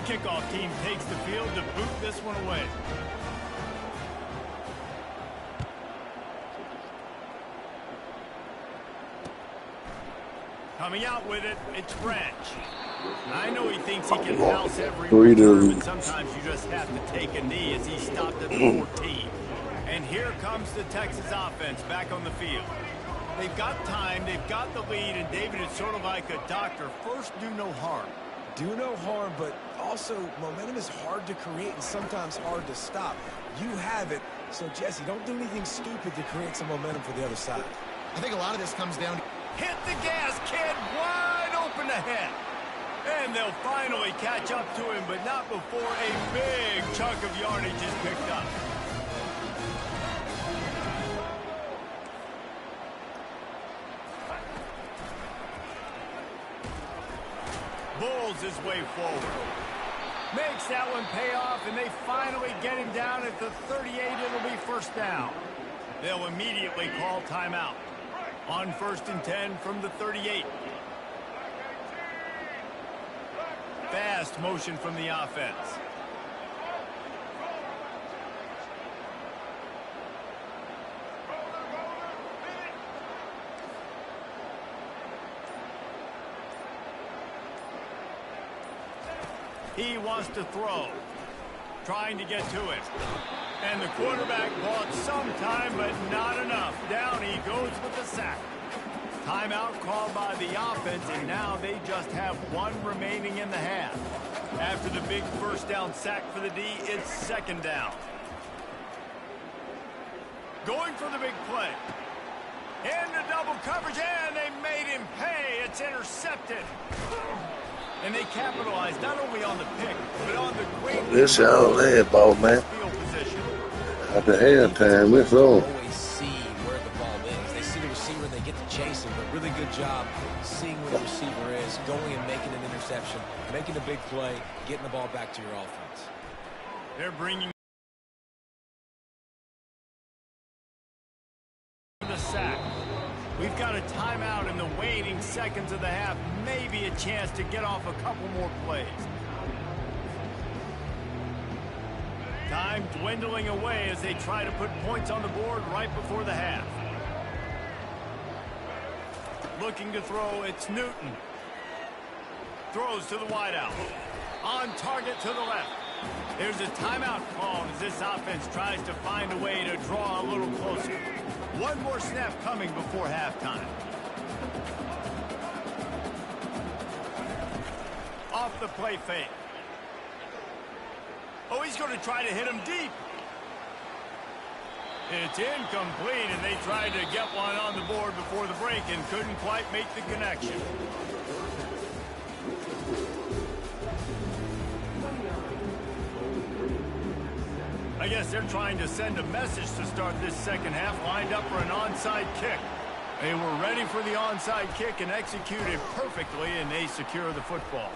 kickoff team takes the field to boot this one away. Coming out with it, it's Branch. I know he thinks he can house every return, but sometimes you just have to take a knee as he stopped at the 14. And here comes the Texas offense back on the field. They've got time, they've got the lead, and David is sort of like a doctor. First, do no harm. Do no harm, but also momentum is hard to create and sometimes hard to stop. You have it, so Jesse, don't do anything stupid to create some momentum for the other side. I think a lot of this comes down to... Hit the gas, kid, wide open ahead. And they'll finally catch up to him, but not before a big chunk of yardage is picked up. Bulls his way forward. Makes that one pay off, and they finally get him down at the 38. It'll be first down. They'll immediately call timeout. On 1st and 10 from the 38. Fast motion from the offense. He wants to throw. Trying to get to it. And the quarterback bought some time, but not enough. Down he goes with the sack. Timeout called by the offense, and now they just have one remaining in the half. After the big first down sack for the D, it's second down. Going for the big play. Into double coverage, and they made him pay. It's intercepted. And they capitalized not only on the pick, but on the great... This y'all there, ball man. At the halftime, we're throwing. Always see where the ball is. They see the receiver, they get to chase him, but really good job seeing where the receiver is, going and making an interception, making a big play, getting the ball back to your offense. They're bringing the sack. We've got a timeout in the waning seconds of the half. Maybe a chance to get off a couple more plays. Time dwindling away as they try to put points on the board right before the half. Looking to throw, it's Newton. Throws to the wideout. On target to the left. There's a timeout called as this offense tries to find a way to draw a little closer. One more snap coming before halftime. Off the play fake. Oh, he's going to try to hit him deep. It's incomplete, and they tried to get one on the board before the break and couldn't quite make the connection. I guess they're trying to send a message to start this second half, lined up for an onside kick. They were ready for the onside kick and executed perfectly, and they secure the football.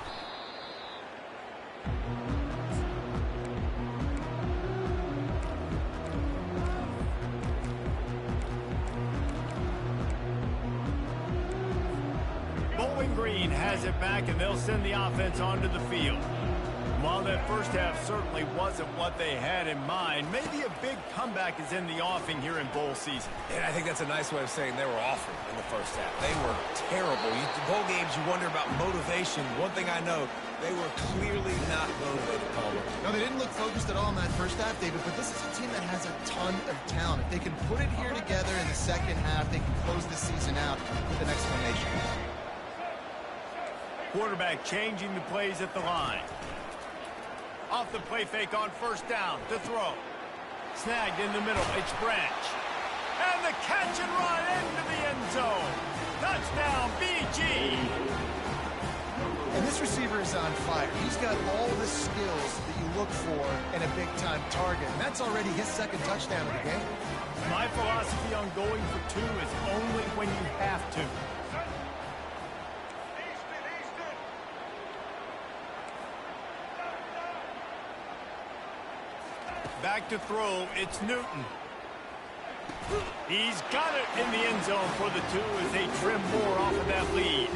Bowling Green has it back, and they'll send the offense onto the field. While that first half certainly wasn't what they had in mind, maybe a big comeback is in the offing here in bowl season. And I think that's a nice way of saying they were awful in the first half. They were terrible. Bowl games, you wonder about motivation. One thing I know, they were clearly not motivated, Palmer. No, they didn't look focused at all in that first half, David, but this is a team that has a ton of talent. If they can put it here together in the second half, they can close the season out with an exclamation. Quarterback changing the plays at the line. Off the play fake on first down to throw. Snagged in the middle. It's Branch. And the catch and run into the end zone. Touchdown, BG. And this receiver is on fire. He's got all the skills that you look for in a big-time target. And that's already his second touchdown of the game. My philosophy on going for two is only when you have to. Back to throw, it's Newton. He's got it in the end zone for the 2 as they trim more off of that lead.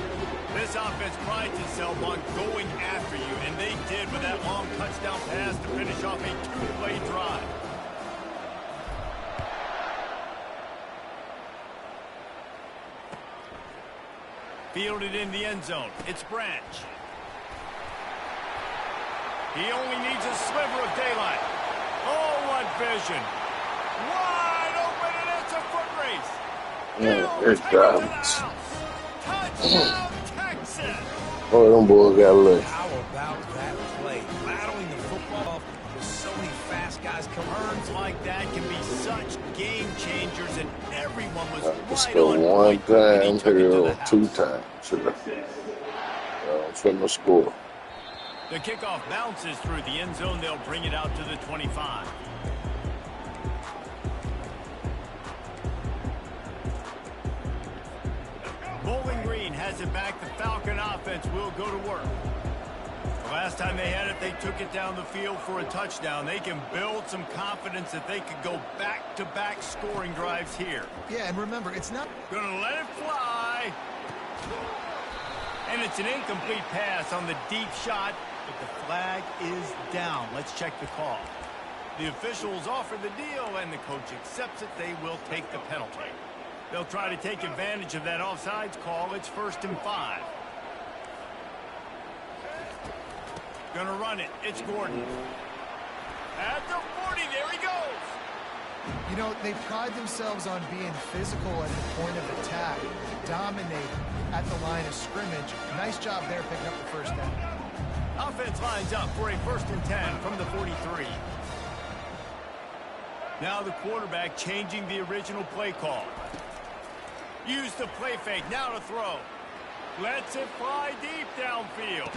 This offense prides itself on going after you, and they did with that long touchdown pass to finish off a 2-play drive. Fielded in the end zone. It's Branch. He only needs a sliver of daylight. Oh, what vision. Wide open, and it's a foot race. Good job. Touchdown, Texas. Oh, them boys got lucky. How about that play? Battling the football with so many fast guys come Turns like that can be such game changers, and everyone was Let's right go on one point when he time took it to the here, house. 2 times. From the score. The kickoff bounces through the end zone. They'll bring it out to the 25. Bowling Green has it back. The Falcon offense will go to work. The last time they had it, they took it down the field for a touchdown. They can build some confidence that they could go back-to-back scoring drives here. Yeah, and remember, it's not... Gonna let it fly. And it's an incomplete pass on the deep shot, but the flag is down. Let's check the call. The officials offer the deal, and the coach accepts it. They will take the penalty. They'll try to take advantage of that offsides call. It's 1st and 5. Gonna run it. It's Gordon. At the 40, there he goes. You know, they pride themselves on being physical at the point of attack, dominating at the line of scrimmage. Nice job there picking up the first down. Offense lines up for a 1st and 10 from the 43. Now the quarterback changing the original play call. Use the play fake, now to throw. Lets it fly deep downfield.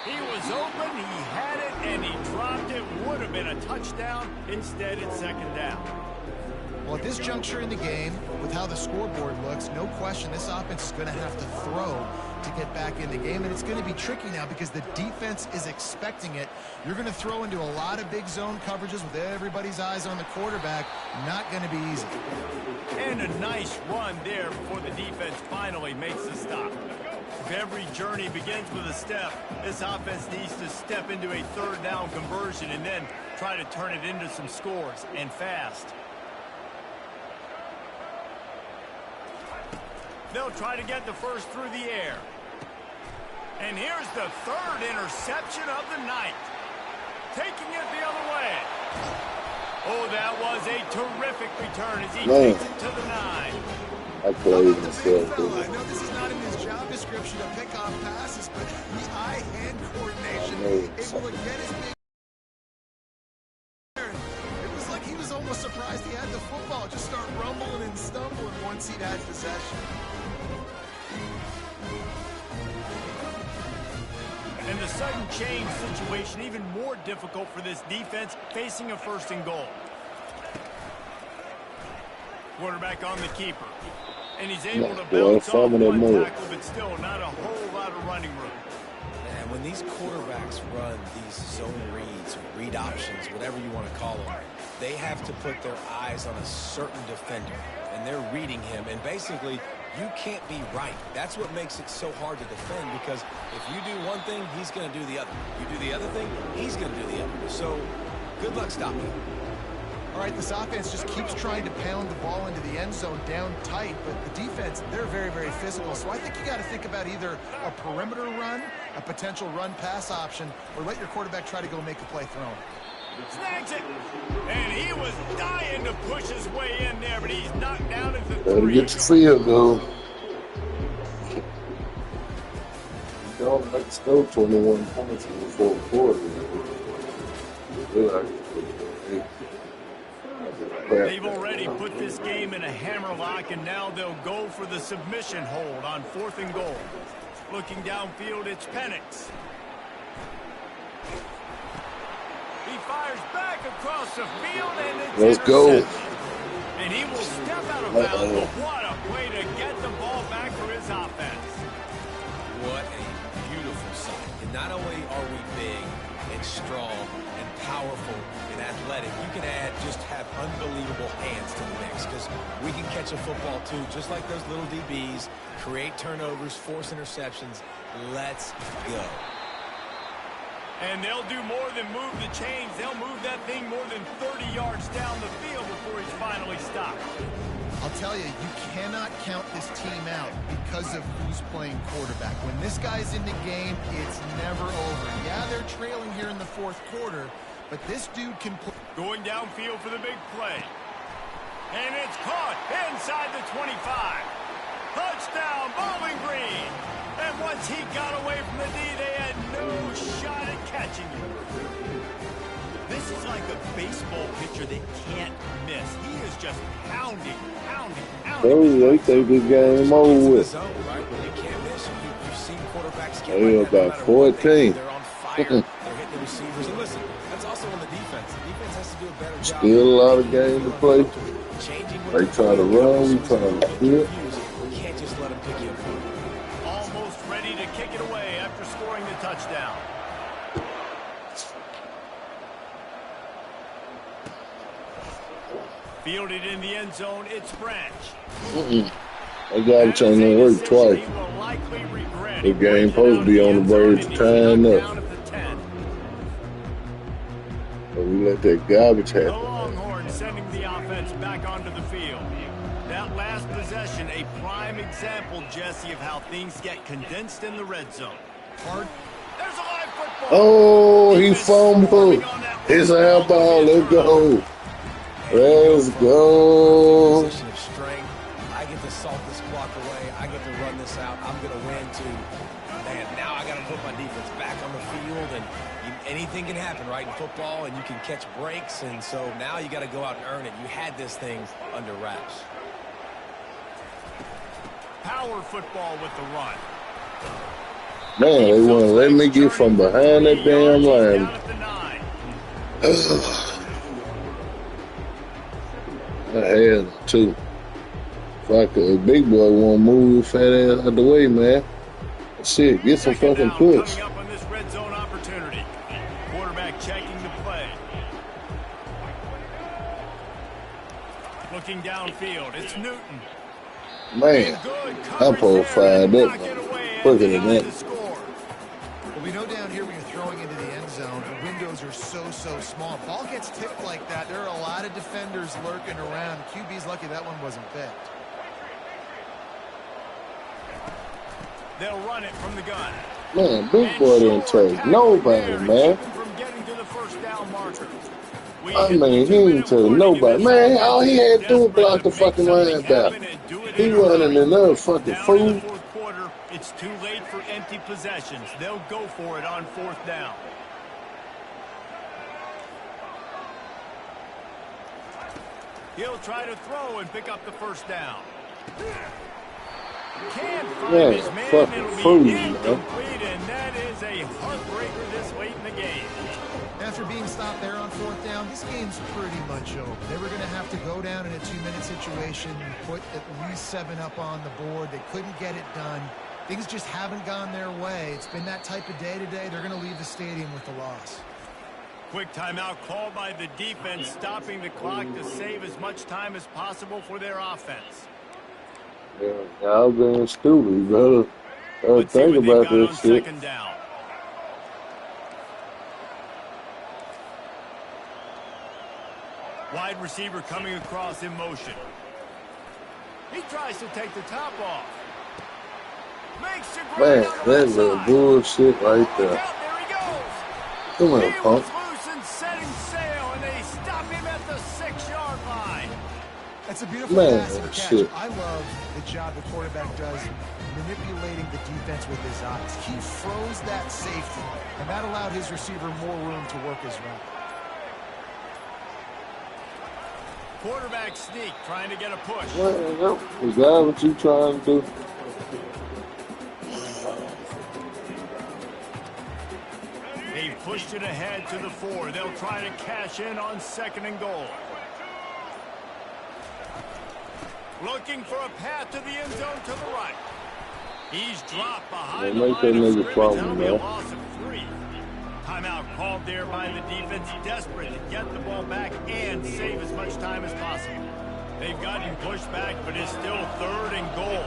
He was open, he had it, and he dropped it. Would have been a touchdown. Instead, it's 2nd down. Well, at this juncture in the game, with how the scoreboard looks, no question this offense is going to have to throw to get back in the game, and it's going to be tricky now because the defense is expecting it. You're going to throw into a lot of big zone coverages with everybody's eyes on the quarterback. Not going to be easy. And a nice run there before the defense finally makes the stop. If every journey begins with a step, this offense needs to step into a 3rd down conversion and then try to turn it into some scores, and fast. They'll try to get the first through the air. And here's the 3rd interception of the night. Taking it the other way. Oh, that was a terrific return as he takes it to the 9. I played The big myself. fella. I know this is not in his job description to pick off passes, but the eye-hand coordination, able to get his big... It was like he was almost surprised he had the football. Just start rumbling and stumbling once he'd had possession. And the sudden change situation even more difficult for this defense facing a 1st and goal. Quarterback on the keeper. And he's able to bounce off one tackle, but still not a whole lot of running room. And when these quarterbacks run these zone reads, read options, whatever you want to call them, they have to put their eyes on a certain defender, and they're reading him. And basically, you can't be right. That's what makes it so hard to defend, because if you do one thing, he's going to do the other. You do the other thing, he's going to do the other. So good luck stopping him. All right, this offense just keeps trying to pound the ball into the end zone down tight, but the defense, they're very, very physical. So I think you got to think about either a perimeter run, a potential run-pass option, or let your quarterback try to go make a play thrown. Snags it. And he was dying to push his way in there, but he's knocked down at the Better 3. get your field goal. Don't let's go 21 points in the 4th quarter. They've already put this game in a hammerlock, and now they'll go for the submission hold on 4th and goal. Looking downfield, it's Penix. He fires back across the field, and it's Let's go. And he will step out of bounds, but what a way to get the ball back for his offense. What a beautiful sight. And not only are we big and and strong and powerful and athletic, you can have unbelievable hands to the mix because we can catch a football too, just like those little DBs, create turnovers, force interceptions. Let's go. And they'll do more than move the chains. They'll move that thing more than 30 yards down the field before he's finally stopped. I'll tell you, you cannot count this team out because of who's playing quarterback. When this guy's in the game, it's never over. Yeah, they're trailing here in the fourth quarter, but this dude can play. Going downfield for the big play. And it's caught inside the 25. Touchdown, Bowling Green. And once he got away from the D, they had no shot at catching him. This is like a baseball pitcher that can't miss. He is just pounding. Oh, they think this game over with. Zone, right? When you can't miss, you've seen quarterbacks get They about 14. They're on fire. They're hitting the receivers. And listen, that's also on the defense. The defense has to do a better job. Still a lot of games to play. Changing They try to run, we try to hit. We can't just let them pick you apart. Almost ready to kick it away after scoring the touchdown. Fielded in the end zone, it's Branch. They got to change their work twice. The game supposed to be on the verge of tying up. But we let that garbage The happen. Longhorns sending the offense back onto the field. That last possession, a prime example, Jesse, of how things get condensed in the red zone. Hard. There's a live football. Oh, he fumbled. It's a half ball. Let's go. Let's go. Position of strength. I get to salt this clock away. I get to run this out. I'm going to win too. Man, now I got to put my defense back on the field, and anything can happen, right, in football, and you can catch breaks, and so now you got to go out and earn it. You had this thing under wraps. Power football with the run. Man, they want to let me get from behind that damn line. Down at the 9. I had too. If I could, big boy won't move fat ass out the way, man. Shit, get some Second fucking down push. coming up on this red zone opportunity. Quarterback checking the play. Looking downfield, it's Newton. Man, I'm profiled up quicker than that. Well, we know down here when you're throwing into the end zone, the windows are so small. Ball gets tipped like that, there are a lot of defenders lurking around. QB's lucky that one wasn't picked. They'll run it from the gun. Man, big boy didn't take nobody, man. From getting to the first down marker. I mean, he didn't take nobody. Man, all he had to do was block the fucking line down. He running another fucking fool. It's too late for empty possessions. They'll go for it on fourth down. He'll try to throw and pick up the first down. Can't find his man. It'll be incomplete, and that is a heartbreaker this late in the game. After being stopped there on fourth down, this game's pretty much over. They were going to have to go down in a 2-minute situation and put at least 7 up on the board. They couldn't get it done. Things just haven't gone their way. It's been that type of day today. They're going to leave the stadium with the loss. Quick timeout called by the defense, stopping the clock to save as much time as possible for their offense. Yeah, y'all being stupid, brother. Think about this shit. Second down. Wide receiver coming across in motion. He tries to take the top off. Makes a great Man, that's a bullshit right there. There he goes. Come on, He punk. was loose and setting sail, and they stop him at the 6-yard line. That's a beautiful Man, pass and catch. shit. I love the job the quarterback does manipulating the defense with his eyes. He froze that safety, and that allowed his receiver more room to work his route. Quarterback sneak, trying to get a push. Is that what you trying to do? They pushed it ahead to the 4. They'll try to cash in on 2nd and goal. Looking for a path to the end zone to the right. He's dropped behind the Make line that of nigga scrimmage. problem, That'll be a man. loss of 3. Timeout called there by the defense, desperate to get the ball back and save as much time as possible. They've gotten pushed back, but it's still 3rd and goal.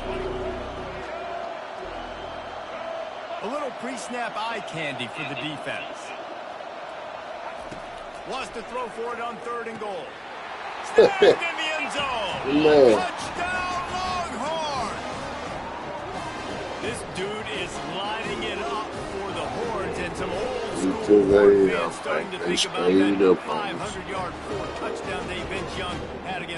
A little pre-snap eye candy for the defense. Wants to throw for it on 3rd and goal. Snagged in the end zone. Man. Touchdown, Longhorn. This dude is lighting it up for the Horns, and some old school Horn fans starting to think about that 500-yard 4 touchdown they Vince Young had against